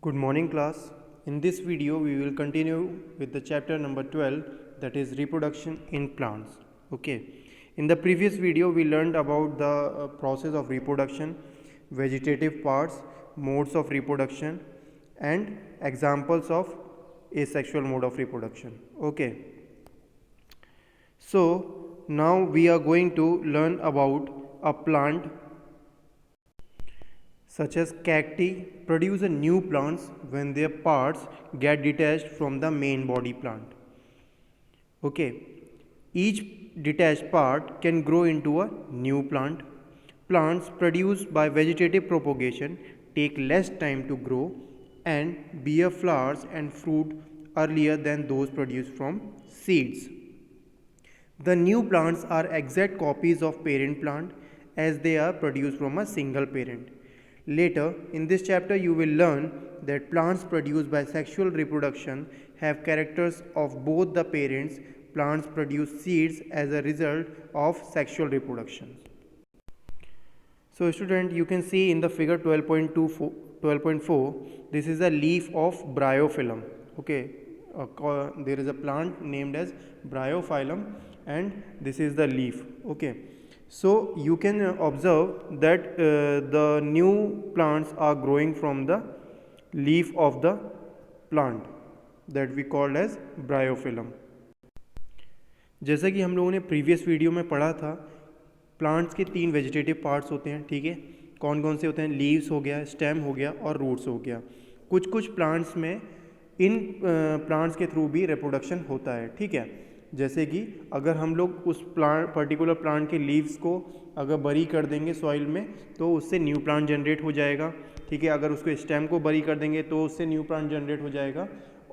Good morning class. In this video we will continue with the chapter number 12, that is reproduction in plants. Okay. In the previous video we learned about the process of reproduction, vegetative parts, modes of reproduction and examples of asexual mode of reproduction. Okay. So now we are going to learn about a plant such as cacti produce new plants when their parts get detached from the main body plant. Okay, each detached part can grow into a new plant. Plants produced by vegetative propagation take less time to grow and bear flowers and fruit earlier than those produced from seeds. The new plants are exact copies of parent plant as they are produced from a single parent. Later in this chapter you will learn that plants produced by sexual reproduction have characters of both the parents. Plants produce seeds as a result of sexual reproduction. So student, you can see in the figure 12.4 this is a leaf of Bryophyllum. Okay, there is a plant named as Bryophyllum and this is the leaf. Okay, so you can observe that the new plants are growing from the leaf of the plant that we call as Bryophyllum. जैसा कि हम लोगों ने previous video में पढ़ा था, plants के 3 vegetative parts होते हैं. ठीक है, कौन कौन से होते हैं? लीव्स हो गया, स्टेम हो गया और रूट्स हो गया. कुछ प्लांट्स में इन प्लांट्स के थ्रू भी रिप्रोडक्शन होता है. ठीक है, जैसे कि अगर हम लोग उस पर्टिकुलर प्लांट के लीव्स को अगर बरी कर देंगे सॉइल में तो उससे न्यू प्लांट जनरेट हो जाएगा. ठीक है, अगर उसको स्टेम को बरी कर देंगे तो उससे न्यू प्लांट जनरेट हो जाएगा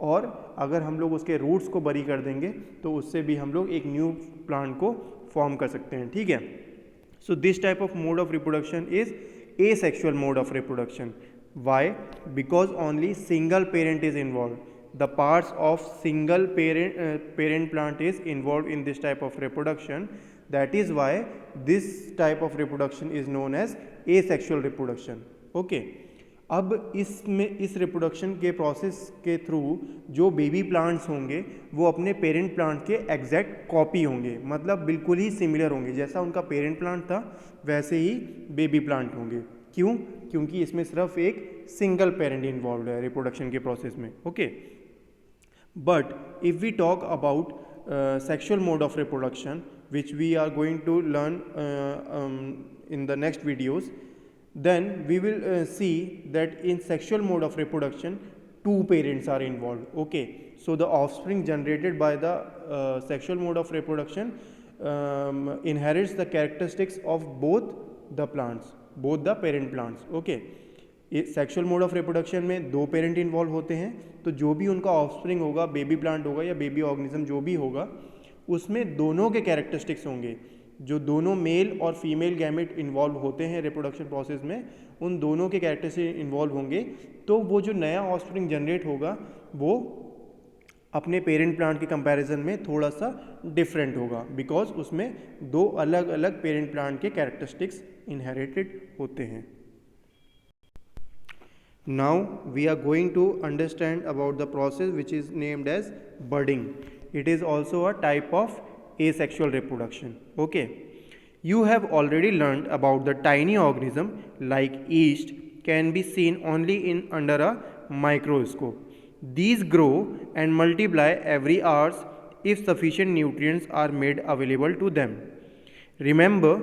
और अगर हम लोग उसके रूट्स को बरी कर देंगे तो उससे भी हम लोग एक न्यू प्लांट को फॉर्म कर सकते हैं. ठीक है, so this type of mode of reproduction is asexual mode of reproduction. Why? Because only single parent is involved. The parts of single parent plant is involved in this type of reproduction. That is why this type of reproduction is known as asexual reproduction. Okay. अब इस reproduction के process के through जो baby plants होंगे वो अपने parent plant के exact copy होंगे, मतलब बिल्कुल ही सिमिलर होंगे. जैसा उनका पेरेंट प्लांट था वैसे ही बेबी प्लांट होंगे. क्यों? क्योंकि इसमें सिर्फ एक सिंगल पेरेंट इन्वॉल्व है रिप्रोडक्शन के प्रोसेस में. Okay, but if we talk about sexual mode of reproduction which we are going to learn in the next videos, then we will see that in sexual mode of reproduction 2 parents are involved. Okay, so the offspring generated by the sexual mode of reproduction inherits the characteristics of both the plants, both the parent plants. Okay, sexual mode of reproduction में 2 parent involve होते हैं, तो जो भी उनका offspring होगा, baby plant होगा या बेबी ऑर्गेनिज्म जो भी होगा, उसमें दोनों के कैरेक्टरिस्टिक्स होंगे. जो दोनों मेल और फीमेल गैमेट इन्वॉल्व होते हैं रिप्रोडक्शन प्रोसेस में, उन दोनों के कैरेक्टरिस्टिक्स इन्वॉल्व होंगे. तो वो जो नया ऑफस्प्रिंग जनरेट होगा वो अपने पेरेंट प्लांट के कंपैरिजन में थोड़ा सा डिफरेंट होगा, बिकॉज उसमें 2 अलग अलग पेरेंट प्लांट के कैरेक्टरिस्टिक्स इनहेरिटेड होते हैं. Now we are going to understand about the process which is named as budding. It is also a type of asexual reproduction. Okay, you have already learned about the tiny organism like yeast can be seen only in under a microscope. These grow and multiply every hour if sufficient nutrients are made available to them. Remember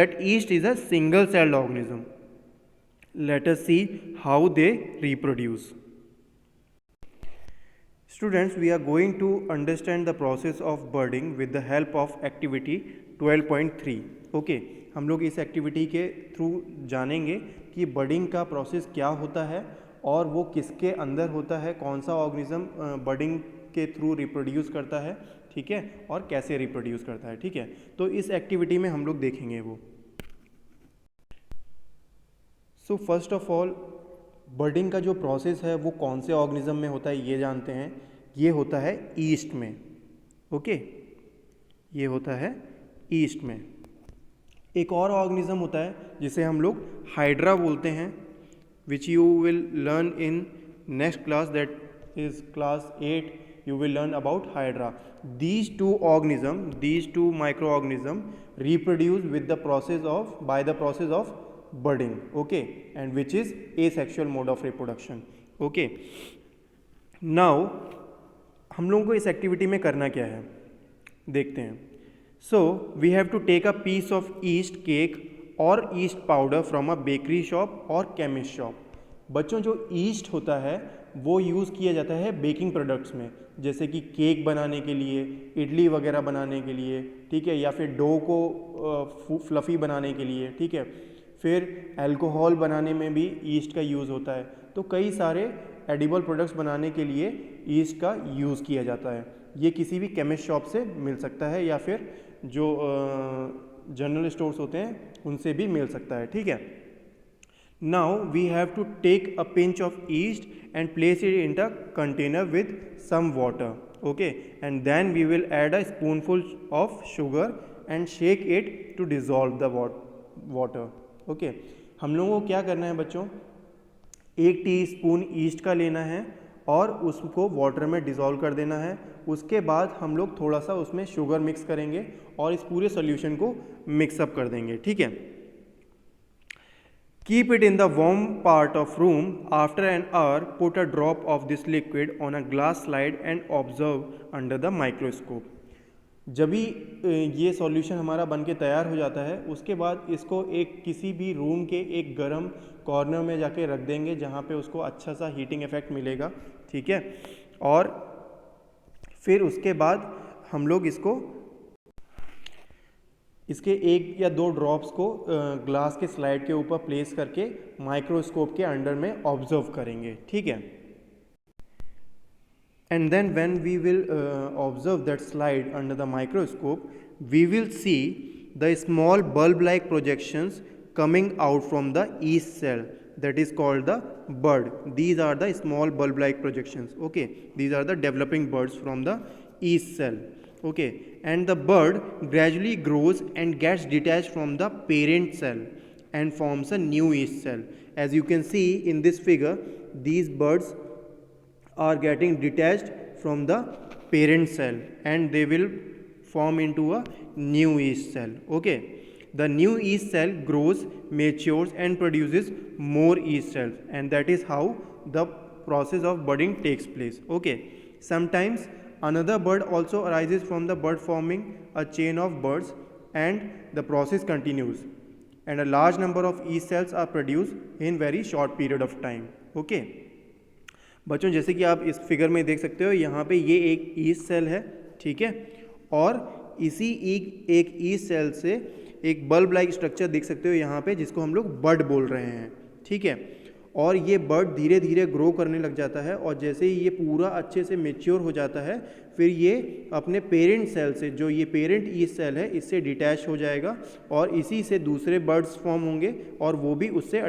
that yeast is a single celled organism. Let us see how they reproduce. Students, we are going to understand the process of budding with the help of activity 12.3. Okay, हम लोग इस activity के through जानेंगे कि budding का process क्या होता है और वो किसके अंदर होता है, कौन सा ऑर्गेनिज्म बडिंग के थ्रू रिप्रोड्यूस करता है. ठीक है, और कैसे रिप्रोड्यूस करता है. ठीक है, तो इस एक्टिविटी में हम लोग देखेंगे वो. So first of all budding का जो प्रोसेस है वो कौन से ऑर्गेनिज्म में होता है ये जानते हैं. ये होता है ईस्ट में. ओके, ये होता है ईस्ट में. एक और ऑर्गेनिज्म होता है जिसे हम लोग हाइड्रा बोलते हैं, which you will learn in next class, that is class 8, you will learn about hydra. These two microorganisms reproduce with the by the process of budding, okay, and which is asexual mode of reproduction, okay. Now हम लोगों को इस activity में करना क्या है देखते हैं. So we have to take a piece of yeast cake और yeast powder from a bakery shop और केमिस्ट शॉप. बच्चों, जो ईस्ट होता है वो यूज़ किया जाता है बेकिंग प्रोडक्ट्स में, जैसे कि केक बनाने के लिए, इडली वगैरह बनाने के लिए, ठीक है, या फिर डो को फ्लफ़ी बनाने के लिए, ठीक है. फिर अल्कोहल बनाने में भी ईस्ट का यूज़ होता है. तो कई सारे एडिबल प्रोडक्ट्स बनाने के लिए ईस्ट का यूज़ किया जाता है. ये किसी भी केमिस्ट शॉप से मिल सकता है या फिर जो जनरल स्टोर्स होते हैं उनसे भी मिल सकता है, ठीक है. Now we have to take a pinch of yeast and place it in the container with some water, okay, and then we will add a spoonful of sugar and shake it to dissolve the water, okay. हम लोगों को क्या करना है बच्चों, 1 teaspoon east का लेना है और उसको वाटर में डिज़ोल्व कर देना है. उसके बाद हम लोग थोड़ा सा उसमें शुगर मिक्स करेंगे और इस पूरे सोल्यूशन को मिक्सअप कर देंगे, ठीक है. Keep it in the warm part of room. After an hour, put a drop of this liquid on a glass slide and observe under the microscope. जब भी ये सॉल्यूशन हमारा बन के तैयार हो जाता है, उसके बाद इसको एक किसी भी रूम के एक गर्म कॉर्नर में जाके रख देंगे जहाँ पे उसको अच्छा सा हीटिंग इफेक्ट मिलेगा, ठीक है. और फिर उसके बाद हम लोग इसके 1 या 2 ड्रॉप्स को ग्लास के स्लाइड के ऊपर प्लेस करके माइक्रोस्कोप के अंडर में ऑब्जर्व करेंगे, ठीक है. And then when we will observe that slide under the microscope, we will see the small bulb like projections coming out from the yeast cell, that is called the bud. These are the small bulb like projections, okay. These are the developing buds from the yeast cell, okay. And the bud gradually grows and gets detached from the parent cell and forms a new yeast cell. As you can see in this figure, these buds are getting detached from the parent cell and they will form into a new yeast cell, okay. The new yeast cell grows, matures and produces more yeast cells, and that is how the process of budding takes place, okay. Sometimes another bud also arises from the bud, forming a chain of buds, and the process continues, and a large number of yeast cells are produced in very short period of time, okay. बच्चों, जैसे कि आप इस figure में देख सकते हो, यहाँ पे ये एक ईस्ट सेल है, ठीक है, और इसी एक ईस्ट सेल से एक बल्ब लाइक स्ट्रक्चर देख सकते हो यहाँ पे, जिसको हम लोग बड बोल रहे हैं, ठीक है. और ये बड धीरे धीरे ग्रो करने लग जाता है और जैसे ही ये पूरा अच्छे से मैच्योर हो जाता है, फिर ये अपने पेरेंट सेल से, जो ये पेरेंट ईस्ट सेल है, इससे डिटैच हो जाएगा और इसी से दूसरे बर्ड्स फॉर्म होंगे और वो भी उससे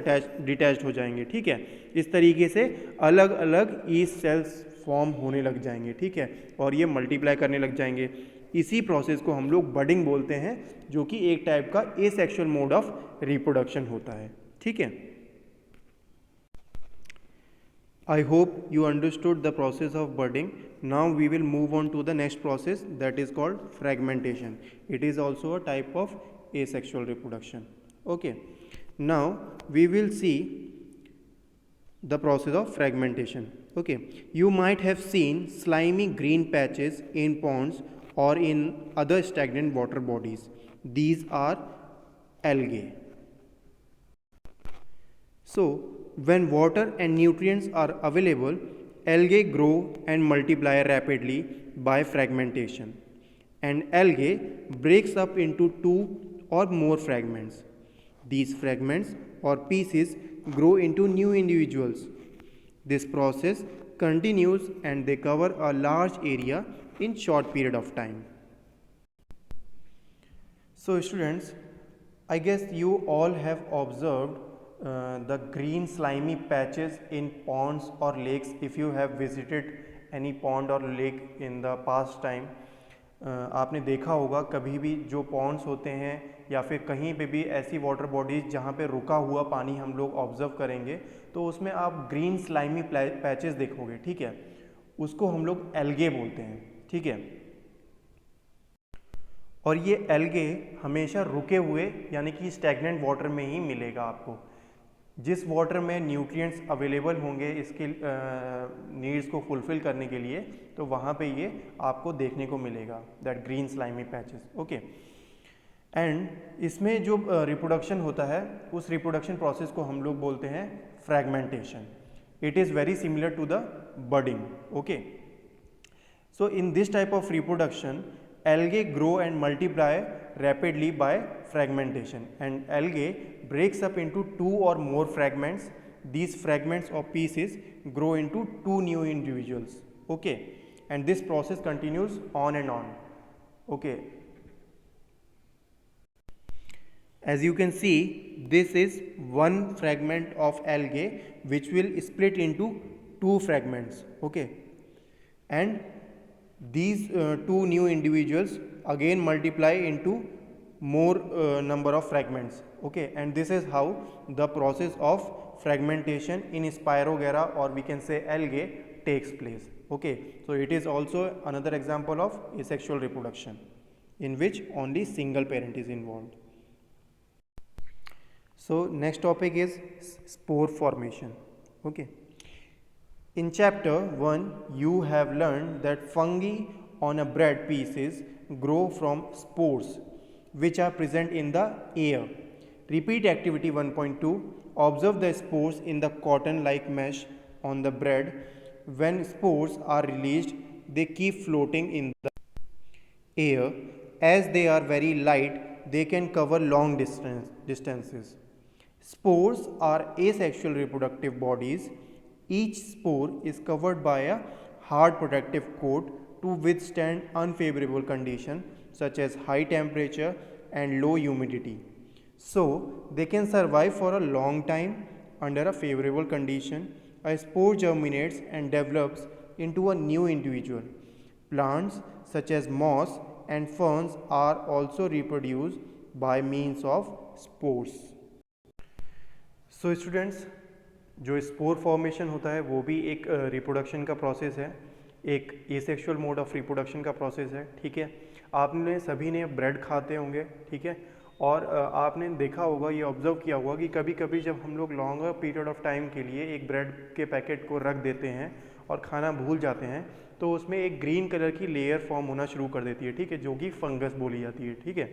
डिटैच्ड हो जाएंगे, ठीक है. इस तरीके से अलग अलग ईस्ट सेल्स फॉर्म होने लग जाएंगे, ठीक है, और ये मल्टीप्लाई करने लग जाएंगे. इसी प्रोसेस को हम लोग बडिंग बोलते हैं, जो कि एक टाइप का एसेक्सुअल मोड ऑफ रिप्रोडक्शन होता है, ठीक है. I hope you understood the process of budding. Now we will move on to the next process, that is called fragmentation. It is also a type of asexual reproduction, okay. Now we will see the process of fragmentation, okay. You might have seen slimy green patches in ponds or in other stagnant water bodies. These are algae. So when water and nutrients are available, algae grow and multiply rapidly by fragmentation, and algae breaks up into 2 or more fragments. These fragments or pieces grow into new individuals. This process continues and they cover a large area in short period of time. So students, I guess you all have observed the green slimy patches in ponds or lakes if you have visited any pond or lake in the past time. आपने देखा होगा कभी भी जो Pond's होते हैं या फिर कहीं पे भी ऐसी वाटर बॉडीज़ जहाँ पे रुका हुआ पानी हम लोग ऑब्जर्व करेंगे तो उसमें आप ग्रीन स्लाइमी पैचेस देखोगे, ठीक है, उसको हम लोग एल्गे बोलते हैं, ठीक है। और ये एल्गे हमेशा रुके हुए यानी कि स्टैग्नेंट वाटर में ही मिलेगा आपको। जिस वाटर में न्यूट्रिएंट्स अवेलेबल होंगे इसके नीड्स को फुलफ़िल करने के लिए, तो वहाँ पे ये आपको देखने को मिलेगा, that green slimy patches, okay. And इसमें जो रिप्रोडक्शन होता है उस रिप्रोडक्शन प्रोसेस को हम लोग बोलते हैं fragmentation. It is very similar to the budding, okay. So in this type of reproduction, algae grow and multiply rapidly by fragmentation, and algae breaks up into two or more fragments. These fragments or pieces grow into two new individuals, okay, and this process continues on and on, okay. As you can see, this is one fragment of algae which will split into two fragments, okay, and these two new individuals again multiply into more number of fragments, okay, and this is how the process of fragmentation in Spirogyra, or we can say algae, takes place, okay. So it is also another example of asexual reproduction in which only single parent is involved. So next topic is spore formation, okay. In chapter 1, you have learned that fungi on a bread pieces grow from spores which are present in the air. Repeat activity 1.2. Observe the spores in the cotton-like mesh on the bread. When spores are released, they keep floating in the air. As they are very light, they can cover long distances. Spores are asexual reproductive bodies. Each spore is covered by a hard protective coat to withstand unfavorable conditions such as high temperature and low humidity. So they can survive for a long time under a favorable condition. A spore germinates and develops into a new individual. Plants such as moss and ferns are also reproduced by means of spores. So students, जो spore formation होता है वो भी एक reproduction का process है, एक asexual mode of reproduction का प्रोसेस है, ठीक है। आपने सभी ने ब्रेड खाते होंगे, ठीक है, और आपने देखा होगा, ये ऑब्जर्व किया होगा कि कभी कभी जब हम लोग लॉन्गर पीरियड ऑफ टाइम के लिए एक ब्रेड के पैकेट को रख देते हैं और खाना भूल जाते हैं तो उसमें एक ग्रीन कलर की लेयर फॉर्म होना शुरू कर देती है, ठीक है, जो कि फंगस बोली जाती है, ठीक है।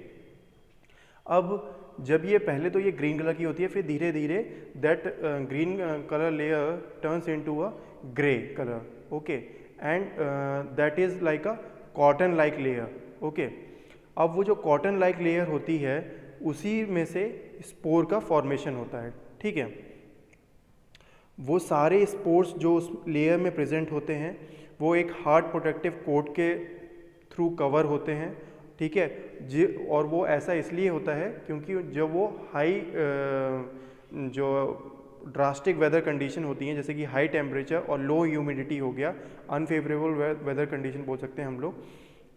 अब जब ये पहले तो ये ग्रीन कलर की होती है, फिर धीरे धीरे that green colour layer turns into a grey colour, okay, and that is like a cotton like layer, okay. अब वो जो कॉटन लाइक लेयर होती है उसी में से स्पोर का फॉर्मेशन होता है, ठीक है। वो सारे स्पोर्स जो उस लेयर में प्रेजेंट होते हैं वो एक हार्ड प्रोटेक्टिव कोट के थ्रू कवर होते हैं, ठीक है जी। और वो ऐसा इसलिए होता है क्योंकि जब वो हाई जो ड्रास्टिक वेदर कंडीशन होती हैं जैसे कि हाई टेम्परेचर और लो ह्यूमिडिटी हो गया, अनफेवरेबल वेदर कंडीशन बोल सकते हैं हम लोग,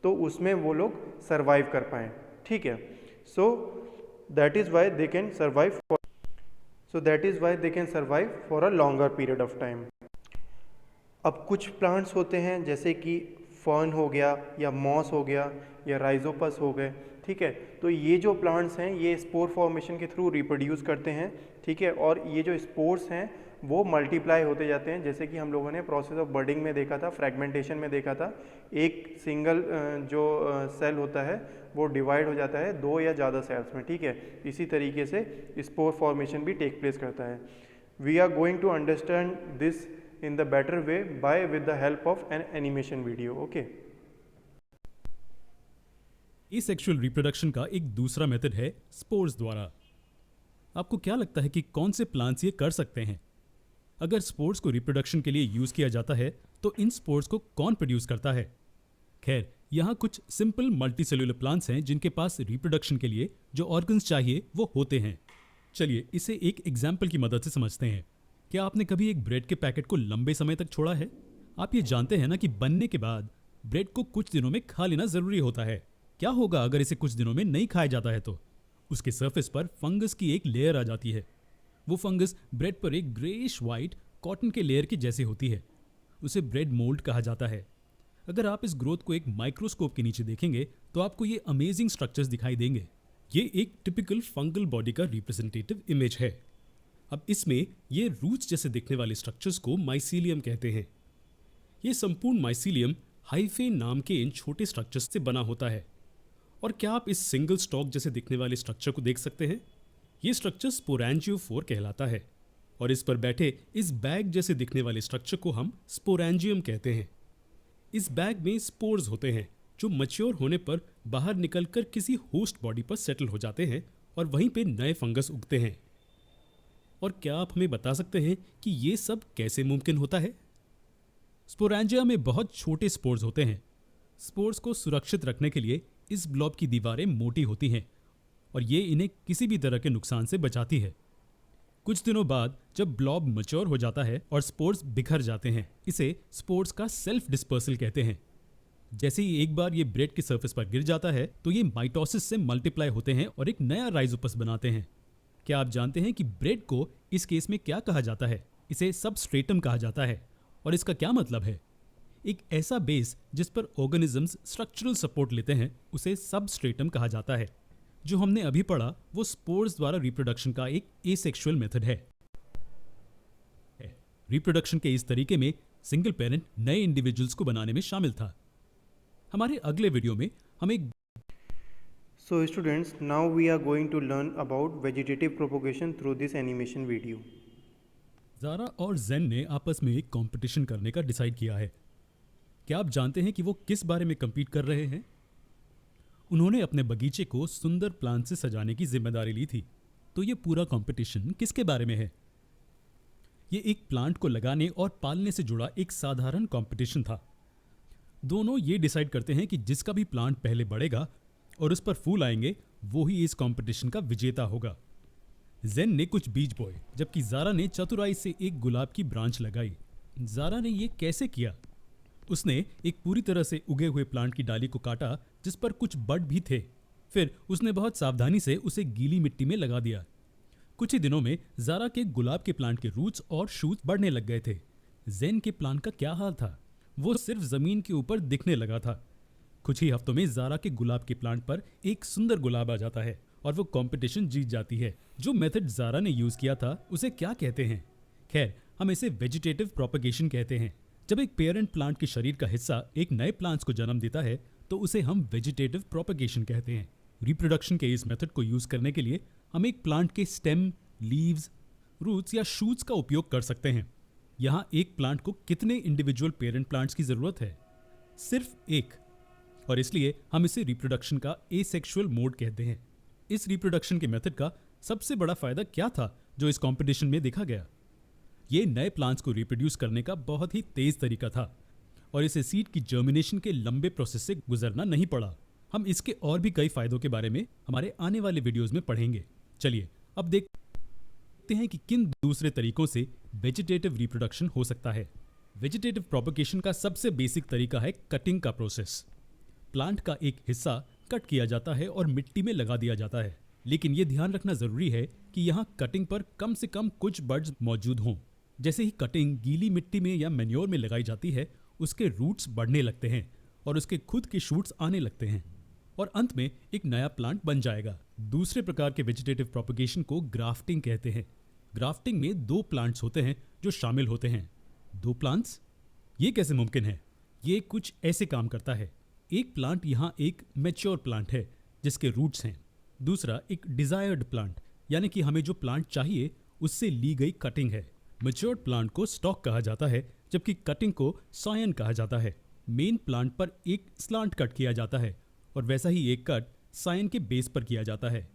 तो उसमें वो लोग सर्वाइव कर पाएँ, ठीक है। So that is why they can survive for a longer period of time. अब कुछ प्लांट्स होते हैं जैसे कि फर्न हो गया या मॉस हो गया या राइजोपस हो गए, ठीक है, तो ये जो प्लांट्स हैं ये स्पोर फॉर्मेशन के थ्रू रिप्रोड्यूस करते हैं, ठीक है, और ये जो स्पोर्स हैं वो मल्टीप्लाई होते जाते हैं, जैसे कि हम लोगों ने प्रोसेस ऑफ बर्डिंग में देखा था, फ्रैगमेंटेशन में देखा था। एक सिंगल जो सेल होता है वो डिवाइड हो जाता है दो या ज़्यादा सेल्स में, ठीक है। इसी तरीके से स्पोर फॉर्मेशन भी टेक प्लेस करता है। We are going to understand this in the better way with the help of an animation video, okay. Asexual reproduction का एक दूसरा मेथड है स्पोर्स द्वारा। आपको क्या लगता है कि कौन से प्लांट्स ये कर सकते हैं? अगर स्पोर्स को रिप्रोडक्शन के लिए यूज किया जाता है तो इन स्पोर्स को कौन प्रोड्यूस करता है? खैर, यहाँ कुछ सिंपल मल्टीसेल्यूलर प्लांट्स हैं जिनके पास रिप्रोडक्शन के लिए जो ऑर्गन्स चाहिए वो होते हैं। चलिए इसे एक एग्जाम्पल की मदद से समझते हैं। क्या आपने कभी एक ब्रेड के पैकेट को लंबे समय तक छोड़ा है? आप ये जानते हैं ना कि बनने के बाद ब्रेड को कुछ दिनों में खा लेना जरूरी होता है। क्या होगा अगर इसे कुछ दिनों में नहीं खाया जाता है? तो उसके सरफेस पर फंगस की एक लेयर आ जाती है। वो फंगस ब्रेड पर एक ग्रेइश वाइट कॉटन के लेयर की जैसी होती है। उसे ब्रेड मोल्ड कहा जाता है। अगर आप इस ग्रोथ को एक माइक्रोस्कोप के नीचे देखेंगे तो आपको ये अमेजिंग स्ट्रक्चर्स दिखाई देंगे। ये एक टिपिकल फंगल बॉडी का रिप्रेजेंटेटिव इमेज है। अब इसमें ये रूट्स जैसे दिखने वाले स्ट्रक्चर्स को माइसीलियम कहते हैं। ये संपूर्ण माइसीलियम हाइफे नाम के इन छोटे स्ट्रक्चर्स से बना होता है। और क्या आप इस सिंगल स्टॉक जैसे दिखने वाले स्ट्रक्चर को देख सकते हैं? ये स्ट्रक्चर स्पोरेंजियोफोर कहलाता है और इस पर बैठे इस बैग जैसे दिखने वाले स्ट्रक्चर को हम स्पोरेंजियम कहते हैं। इस बैग में स्पोर्स होते हैं जो मैच्योर होने पर बाहर निकलकर किसी होस्ट बॉडी पर सेटल हो जाते हैं और वहीं पे नए फंगस उगते हैं। और क्या आप हमें बता सकते हैं कि ये सब कैसे मुमकिन होता है? स्पोरेंजिया में बहुत छोटे स्पोर्स होते हैं। स्पोर्स को सुरक्षित रखने के लिए इस ब्लॉब की दीवारें मोटी होती हैं और ये इन्हें किसी भी तरह के नुकसान से बचाती है। कुछ दिनों बाद जब ब्लॉब मैच्योर हो जाता है और स्पोर्स बिखर जाते हैं, इसे स्पोर्स का सेल्फ डिस्पर्सल कहते हैं। जैसे ही एक बार ये ब्रेड के सरफेस पर गिर जाता है तो ये माइटोसिस से मल्टीप्लाई होते हैं और एक नया राइजोपस बनाते हैं। क्या आप जानते हैं कि ब्रेड को इस केस में क्या कहा जाता है? इसे सबस्ट्रेटम कहा जाता है। और इसका क्या मतलब है? एक ऐसा बेस जिस पर ऑर्गेनिजम्स स्ट्रक्चरल सपोर्ट लेते हैं उसे सबस्ट्रेटम कहा जाता है। जो हमने अभी पढ़ा वो स्पोर्स द्वारा रिप्रोडक्शन का एक एसेक्सुअल मेथड है। रिप्रोडक्शन के इस तरीके में सिंगल पेरेंट नए इंडिविजुअल्स को बनाने में शामिल था। हमारे अगले वीडियो में हम एक So students, now we are going to learn about vegetative propagation through this animation video. Zaara और जेन ने आपस में एक कंपटीशन करने का डिसाइड किया है। क्या आप जानते हैं कि वो किस बारे में compete कर रहे हैं? उन्होंने अपने बगीचे को सुंदर प्लांट से सजाने की जिम्मेदारी ली थी। तो ये पूरा कंपटीशन किसके बारे में है? ये एक प्लांट को लगाने और पालने से जुड़ा एक साधारण कंपटीशन था। दोनों ये डिसाइड करते हैं कि जिसका भी प्लांट पहले बढ़ेगा और उस पर फूल आएंगे वो ही इस कंपटीशन का विजेता होगा। जेन ने कुछ बीज बोए जबकि ज़ारा ने चतुराई से एक गुलाब की ब्रांच लगाई। ज़ारा ने ये कैसे किया? उसने एक पूरी तरह से उगे हुए प्लांट की डाली को काटा जिस पर कुछ बड भी थे। फिर उसने बहुत सावधानी से उसे गीली मिट्टी में लगा दिया। कुछ ही दिनों में ज़ारा के गुलाब के प्लांट के रूट्स और शूट बढ़ने लग गए थे। जेन के प्लांट का क्या हाल था? वो सिर्फ जमीन के ऊपर दिखने लगा था। कुछ ही हफ्तों में ज़ारा के गुलाब के प्लांट पर एक सुंदर गुलाब आ जाता है और वो कंपटीशन जीत जाती है। जो मेथड ज़ारा ने यूज़ किया था उसे क्या कहते हैं? खैर, हम इसे वेजिटेटिव प्रोपगेशन कहते हैं। जब एक पेरेंट प्लांट के शरीर का हिस्सा एक नए प्लांट्स को जन्म देता है तो उसे हम वेजिटेटिव प्रोपगेशन कहते हैं। रिप्रोडक्शन के इस मेथड को यूज़ करने के लिए हम एक प्लांट के स्टेम, लीव्स, रूट्स या शूट्स का उपयोग कर सकते हैं। यहाँ एक प्लांट को कितने इंडिविजुअल पेरेंट प्लांट्स की ज़रूरत है? सिर्फ एक। और इसलिए हम इसे रिप्रोडक्शन का एसेक्सुअल मोड कहते हैं। इस रिप्रोडक्शन के मेथड का सबसे बड़ा फायदा क्या था जो इस कंपटीशन में देखा गया? ये नए प्लांट्स को रिप्रोड्यूस करने का बहुत ही तेज तरीका था और इसे सीड की जर्मिनेशन के लंबे प्रोसेस से गुजरना नहीं पड़ा। हम इसके और भी कई फायदों के बारे में हमारे आने वाले वीडियोस में पढ़ेंगे। चलिए अब देखते हैं कि किन दूसरे तरीकों से वेजिटेटिव रिप्रोडक्शन हो सकता है। वेजिटेटिव प्रोपगेशन का सबसे बेसिक तरीका है कटिंग का प्रोसेस। प्लांट का एक हिस्सा कट किया जाता है और मिट्टी में लगा दिया जाता है, लेकिन यह ध्यान रखना जरूरी है कि यहाँ कटिंग पर कम से कम कुछ बड्स मौजूद हों। जैसे ही कटिंग गीली मिट्टी में या मैन्योर में लगाई जाती है, उसके रूट्स बढ़ने लगते हैं और उसके खुद के शूट्स आने लगते हैं और अंत में एक नया प्लांट बन जाएगा। दूसरे प्रकार के वेजिटेटिव प्रोपगेशन को ग्राफ्टिंग कहते हैं। ग्राफ्टिंग में दो प्लांट्स होते हैं जो शामिल होते हैं। दो प्लांट्स? ये कैसे मुमकिन है? ये कुछ ऐसे काम करता है। एक प्लांट यहाँ एक मैच्योर प्लांट है जिसके रूट्स हैं। दूसरा एक डिजायर्ड प्लांट, यानी कि हमें जो प्लांट चाहिए उससे ली गई कटिंग है। मैच्योर्ड प्लांट को स्टॉक कहा जाता है जबकि कटिंग को सायन कहा जाता है। मेन प्लांट पर एक स्लांट कट किया जाता है और वैसा ही एक कट सायन के बेस पर किया जाता है।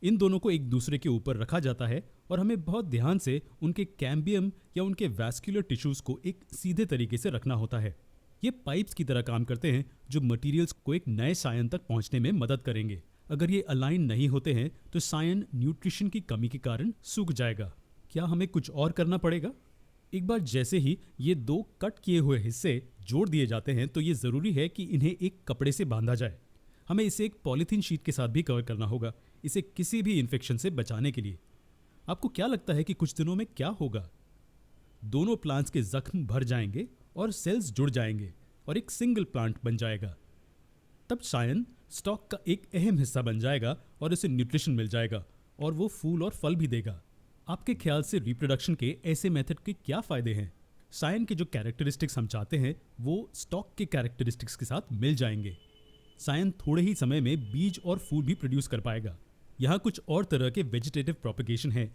इन दोनों को एक दूसरे के ऊपर रखा जाता है और हमें बहुत ध्यान से उनके कैम्बियम या उनके वैस्कुलर टिश्यूज को एक सीधे तरीके से रखना होता है। ये पाइप्स की तरह काम करते हैं जो मटेरियल्स को एक नए सायन तक पहुंचने में मदद करेंगे। अगर ये अलाइन नहीं होते हैं तो सायन न्यूट्रिशन की कमी के कारण सूख जाएगा। क्या हमें कुछ और करना पड़ेगा? एक बार जैसे ही ये दो कट किए हुए हिस्से जोड़ दिए जाते हैं तो ये ज़रूरी है कि इन्हें एक कपड़े से बांधा जाए। हमें इसे एक पॉलीथीन शीट के साथ भी कवर करना होगा, इसे किसी भी इन्फेक्शन से बचाने के लिए। आपको क्या लगता है कि कुछ दिनों में क्या होगा? दोनों प्लांट्स के जख्म भर जाएंगे और सेल्स जुड़ जाएंगे और एक सिंगल प्लांट बन जाएगा। तब सायन स्टॉक का एक अहम हिस्सा बन जाएगा और इसे न्यूट्रिशन मिल जाएगा और वो फूल और फल भी देगा। आपके ख्याल से रिप्रोडक्शन के ऐसे मेथड के क्या फ़ायदे हैं? सायन के जो कैरेक्टरिस्टिक्स हम चाहते हैं वो स्टॉक के कैरेक्टरिस्टिक्स के साथ मिल जाएंगे। सायन थोड़े ही समय में बीज और फूल भी प्रोड्यूस कर पाएगा। यहाँ कुछ और तरह के वेजिटेटिव प्रोपगेशन हैं।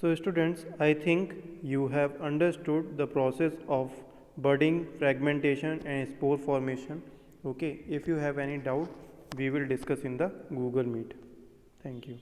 So students, I think you have understood the process of budding, fragmentation and spore formation. Okay, if you have any doubt, we will discuss in the Google Meet. Thank you.